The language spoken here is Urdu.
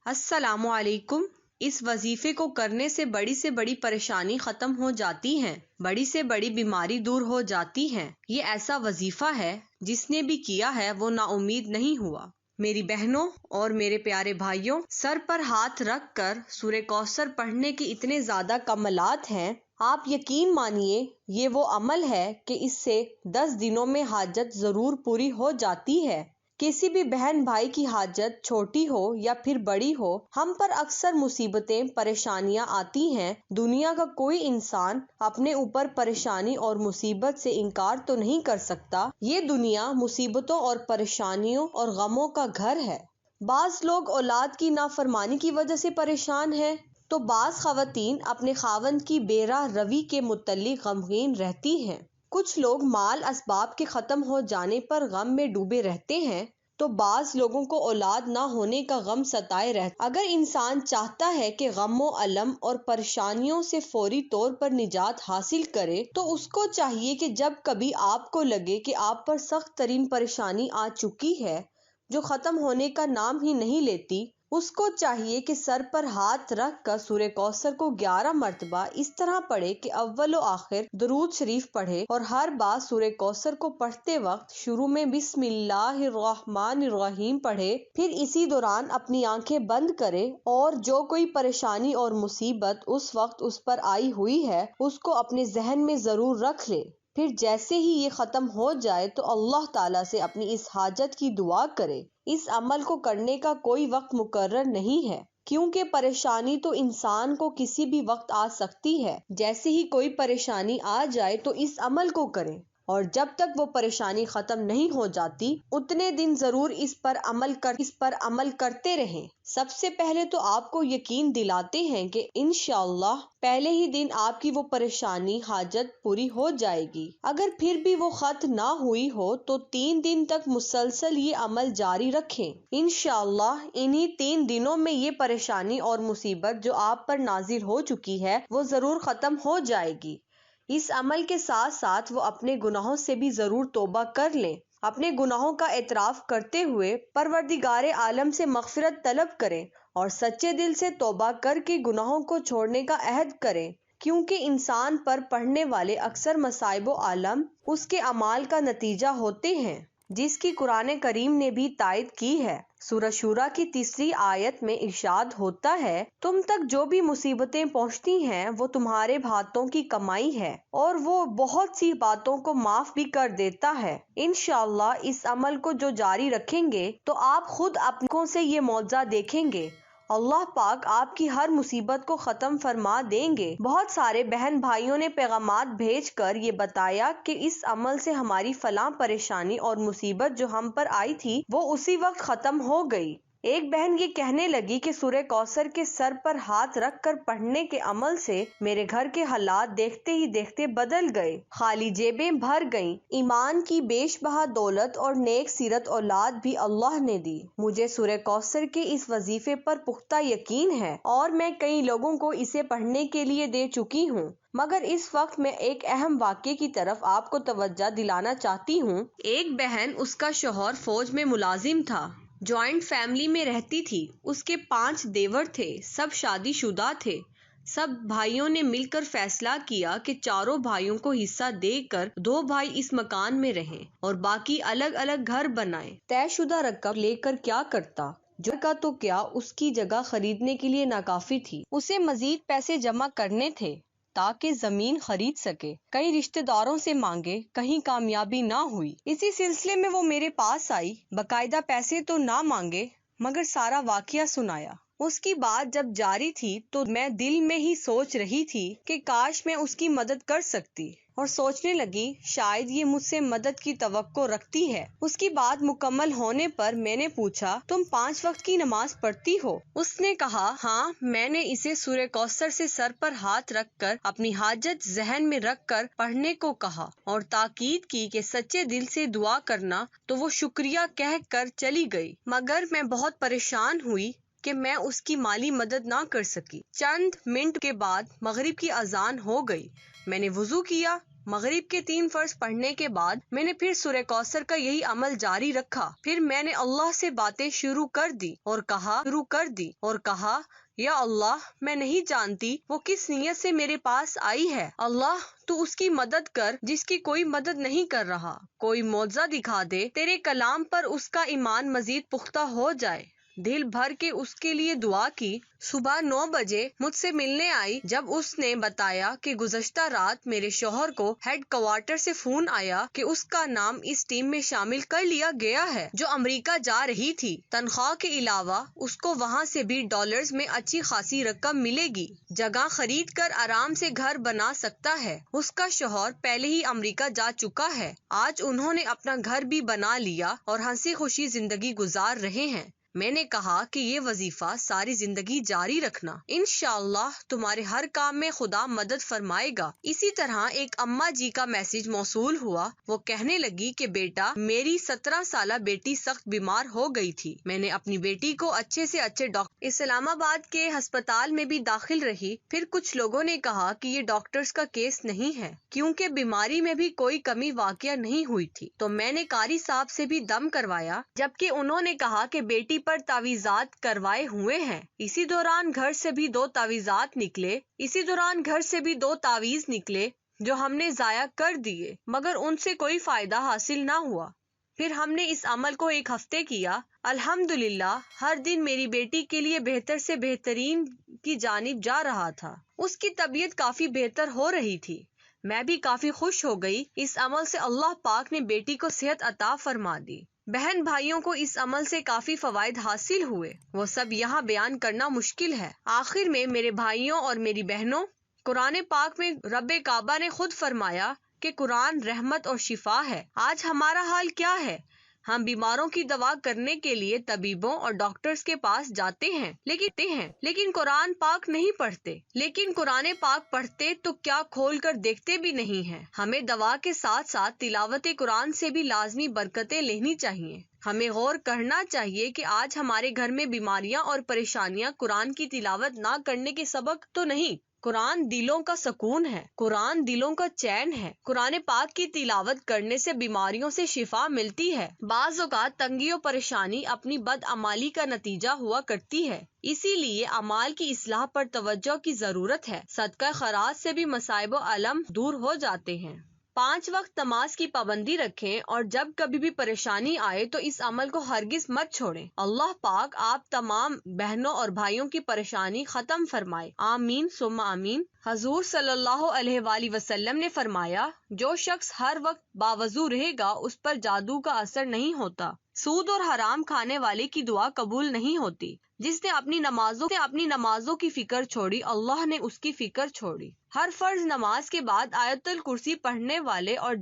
السلام علیکم۔ اس وظیفے کو کرنے سے بڑی پریشانی ختم ہو جاتی ہے، بڑی سے بڑی بیماری دور ہو جاتی ہے۔ یہ ایسا وظیفہ ہے جس نے بھی کیا ہے وہ نا امید نہیں ہوا۔ میری بہنوں اور میرے پیارے بھائیوں، سر پر ہاتھ رکھ کر سورہ کوثر پڑھنے کے اتنے زیادہ کمالات ہیں، آپ یقین مانیے یہ وہ عمل ہے کہ اس سے 10 دنوں میں حاجت ضرور پوری ہو جاتی ہے۔ کسی بھی بہن بھائی کی حاجت چھوٹی ہو یا پھر بڑی ہو، ہم پر اکثر مصیبتیں پریشانیاں آتی ہیں۔ دنیا کا کوئی انسان اپنے اوپر پریشانی اور مصیبت سے انکار تو نہیں کر سکتا۔ یہ دنیا مصیبتوں اور پریشانیوں اور غموں کا گھر ہے۔ بعض لوگ اولاد کی نافرمانی کی وجہ سے پریشان ہیں تو بعض خواتین اپنے خاوند کی بے راہ روی کے متعلق غمگین رہتی ہیں۔ کچھ لوگ مال اسباب کے ختم ہو جانے پر غم میں ڈوبے رہتے ہیں تو بعض لوگوں کو اولاد نہ ہونے کا غم ستائے رہتا۔ اگر انسان چاہتا ہے کہ غم و الم اور پریشانیوں سے فوری طور پر نجات حاصل کرے تو اس کو چاہیے کہ جب کبھی آپ کو لگے کہ آپ پر سخت ترین پریشانی آ چکی ہے جو ختم ہونے کا نام ہی نہیں لیتی، اس کو چاہیے کہ سر پر ہاتھ رکھ کر سورہ کوثر کو 11 مرتبہ اس طرح پڑھے کہ اول و آخر درود شریف پڑھے، اور ہر بار سورہ کوثر کو پڑھتے وقت شروع میں بسم اللہ الرحمن الرحیم پڑھے، پھر اسی دوران اپنی آنکھیں بند کرے اور جو کوئی پریشانی اور مصیبت اس وقت اس پر آئی ہوئی ہے اس کو اپنے ذہن میں ضرور رکھ لے۔ پھر جیسے ہی یہ ختم ہو جائے تو اللہ تعالیٰ سے اپنی اس حاجت کی دعا کرے۔ اس عمل کو کرنے کا کوئی وقت مقرر نہیں ہے، کیونکہ پریشانی تو انسان کو کسی بھی وقت آ سکتی ہے۔ جیسے ہی کوئی پریشانی آ جائے تو اس عمل کو کریں، اور جب تک وہ پریشانی ختم نہیں ہو جاتی اتنے دن ضرور اس پر عمل کرتے رہیں۔ سب سے پہلے تو آپ کو یقین دلاتے ہیں کہ انشاءاللہ پہلے ہی دن آپ کی وہ پریشانی حاجت پوری ہو جائے گی۔ اگر پھر بھی وہ ختم نہ ہوئی ہو تو 3 دن تک مسلسل یہ عمل جاری رکھیں۔ انشاءاللہ انہی 3 دنوں میں یہ پریشانی اور مصیبت جو آپ پر نازل ہو چکی ہے وہ ضرور ختم ہو جائے گی۔ اس عمل کے ساتھ ساتھ وہ اپنے گناہوں سے بھی ضرور توبہ کر لیں، اپنے گناہوں کا اعتراف کرتے ہوئے پروردگار عالم سے مغفرت طلب کریں اور سچے دل سے توبہ کر کے گناہوں کو چھوڑنے کا عہد کریں، کیونکہ انسان پر پڑھنے والے اکثر مصائب و آلام اس کے اعمال کا نتیجہ ہوتے ہیں، جس کی قرآن کریم نے بھی تائید کی ہے۔ سورہ شورى کی 3 آیت میں ارشاد ہوتا ہے، تم تک جو بھی مصیبتیں پہنچتی ہیں وہ تمہارے ہاتھوں کی کمائی ہے اور وہ بہت سی باتوں کو معاف بھی کر دیتا ہے۔ انشاءاللہ اس عمل کو جو جاری رکھیں گے تو آپ خود آنکھوں سے یہ معجزہ دیکھیں گے۔ اللہ پاک آپ کی ہر مصیبت کو ختم فرما دیں گے۔ بہت سارے بہن بھائیوں نے پیغامات بھیج کر یہ بتایا کہ اس عمل سے ہماری فلاں پریشانی اور مصیبت جو ہم پر آئی تھی وہ اسی وقت ختم ہو گئی۔ ایک بہن یہ کہنے لگی کہ سورہ کوثر کے سر پر ہاتھ رکھ کر پڑھنے کے عمل سے میرے گھر کے حالات دیکھتے ہی دیکھتے بدل گئے، خالی جیبیں بھر گئیں، ایمان کی بیش بہا دولت اور نیک سیرت اولاد بھی اللہ نے دی۔ مجھے سورہ کوثر کے اس وظیفے پر پختہ یقین ہے اور میں کئی لوگوں کو اسے پڑھنے کے لیے دے چکی ہوں، مگر اس وقت میں ایک اہم واقعے کی طرف آپ کو توجہ دلانا چاہتی ہوں۔ ایک بہن، اس کا شوہر فوج میں ملازم تھا، جوائنٹ فیملی میں رہتی تھی، اس کے 5 دیور تھے، سب شادی شدہ تھے۔ سب بھائیوں نے مل کر فیصلہ کیا کہ چاروں بھائیوں کو حصہ دے کر 2 بھائی اس مکان میں رہیں اور باقی الگ الگ گھر بنائیں۔ طے شدہ رقم لے کر کیا کرتا، جو کا تو کیا اس کی جگہ خریدنے کے لیے ناکافی تھی، اسے مزید پیسے جمع کرنے تھے تاکہ زمین خرید سکے۔ کئی رشتہ داروں سے مانگے، کہیں کامیابی نہ ہوئی۔ اسی سلسلے میں وہ میرے پاس آئی، باقاعدہ پیسے تو نہ مانگے مگر سارا واقعہ سنایا۔ اس کی بات جب جاری تھی تو میں دل میں ہی سوچ رہی تھی کہ کاش میں اس کی مدد کر سکتی، اور سوچنے لگی شاید یہ مجھ سے مدد کی توقع رکھتی ہے۔ اس کی بات مکمل ہونے پر میں نے پوچھا، تم 5 وقت کی نماز پڑھتی ہو؟ اس نے کہا، ہاں۔ میں نے اسے سورہ کوثر سے سر پر ہاتھ رکھ کر اپنی حاجت ذہن میں رکھ کر پڑھنے کو کہا اور تاکید کی کہ سچے دل سے دعا کرنا، تو وہ شکریہ کہہ کر چلی گئی، مگر میں بہت پریشان ہوئی کہ میں اس کی مالی مدد نہ کر سکی۔ چند منٹ کے بعد مغرب کی اذان ہو گئی، میں نے وضو کیا، مغرب کے 3 فرض پڑھنے کے بعد میں نے پھر سورہ کوثر کا یہی عمل جاری رکھا. پھر میں نے اللہ سے باتیں شروع کر دی اور کہا یا اللہ، میں نہیں جانتی وہ کس نیت سے میرے پاس آئی ہے. اللہ تو اس کی مدد کر جس کی کوئی مدد نہیں کر رہا. کوئی معجزہ دکھا دے، تیرے کلام پر اس کا ایمان مزید پختہ ہو جائے. دل بھر کے اس کے لیے دعا کی. صبح 9 بجے مجھ سے ملنے آئی. جب اس نے بتایا کہ گزشتہ رات میرے شوہر کو ہیڈ کوارٹر سے فون آیا کہ اس کا نام اس ٹیم میں شامل کر لیا گیا ہے جو امریکہ جا رہی تھی. تنخواہ کے علاوہ اس کو وہاں سے بھی ڈالرز میں اچھی خاصی رقم ملے گی. جگہ خرید کر آرام سے گھر بنا سکتا ہے. اس کا شوہر پہلے ہی امریکہ جا چکا ہے. آج انہوں نے اپنا گھر بھی بنا لیا اور ہنسی خوشی زندگی گزار رہے ہیں. میں نے کہا کہ یہ وظیفہ ساری زندگی جاری رکھنا. انشاءاللہ تمہارے ہر کام میں خدا مدد فرمائے گا. اسی طرح ایک اماں جی کا میسج موصول ہوا. وہ کہنے لگی کہ بیٹا، میری 17 سالہ بیٹی سخت بیمار ہو گئی تھی. میں نے اپنی بیٹی کو اچھے سے اچھے ڈاکٹر اسلام آباد کے ہسپتال میں بھی داخل رہی. پھر کچھ لوگوں نے کہا کہ یہ ڈاکٹرز کا کیس نہیں ہے کیونکہ بیماری میں بھی کوئی کمی واقع نہیں ہوئی تھی. تو میں نے قاری صاحب سے بھی دم کروایا، جبکہ انہوں نے کہا کہ بیٹی پر تعویذات کروائے ہوئے ہیں. اسی دوران گھر سے بھی 2 تعویذ نکلے جو ہم نے ضائع کر دیے، مگر ان سے کوئی فائدہ حاصل نہ ہوا. پھر ہم نے اس عمل کو 1 ہفتے کیا. الحمدللہ ہر دن میری بیٹی کے لیے بہتر سے بہترین کی جانب جا رہا تھا. اس کی طبیعت کافی بہتر ہو رہی تھی. میں بھی کافی خوش ہو گئی. اس عمل سے اللہ پاک نے بیٹی کو صحت عطا فرما دی. بہن بھائیوں کو اس عمل سے کافی فوائد حاصل ہوئے. وہ سب یہاں بیان کرنا مشکل ہے. آخر میں میرے بھائیوں اور میری بہنوں، قرآن پاک میں رب کعبہ نے خود فرمایا کہ قرآن رحمت اور شفا ہے. آج ہمارا حال کیا ہے؟ ہم بیماروں کی دوا کرنے کے لیے طبیبوں اور ڈاکٹرز کے پاس جاتے ہیں لیکن قرآن پاک نہیں پڑھتے. لیکن قرآن پاک پڑھتے تو کیا کھول کر دیکھتے بھی نہیں ہیں. ہمیں دوا کے ساتھ ساتھ تلاوت قرآن سے بھی لازمی برکتیں لینی چاہیے. ہمیں غور کرنا چاہیے کہ آج ہمارے گھر میں بیماریاں اور پریشانیاں قرآن کی تلاوت نہ کرنے کے سبب تو نہیں. قرآن دلوں کا سکون ہے، قرآن دلوں کا چین ہے. قرآن پاک کی تلاوت کرنے سے بیماریوں سے شفا ملتی ہے. بعض اوقات تنگی و پریشانی اپنی بدعمالی کا نتیجہ ہوا کرتی ہے. اسی لیے اعمال کی اصلاح پر توجہ کی ضرورت ہے. صدقہ خیرات سے بھی مصائب و الم دور ہو جاتے ہیں. 5 وقت نماز کی پابندی رکھیں اور جب کبھی بھی پریشانی آئے تو اس عمل کو ہرگز مت چھوڑیں. اللہ پاک آپ تمام بہنوں اور بھائیوں کی پریشانی ختم فرمائے. آمین ثم آمین. حضور صلی اللہ علیہ وآلہ وسلم نے فرمایا، جو شخص ہر وقت باوضو رہے گا اس پر جادو کا اثر نہیں ہوتا. سود اور حرام کھانے والے کی دعا قبول نہیں ہوتی. جس نے اپنی نمازوں کی فکر چھوڑی، اللہ نے اس کی فکر چھوڑی. ہر فرض نماز کے بعد آیت الکرسی پڑھنے والے اور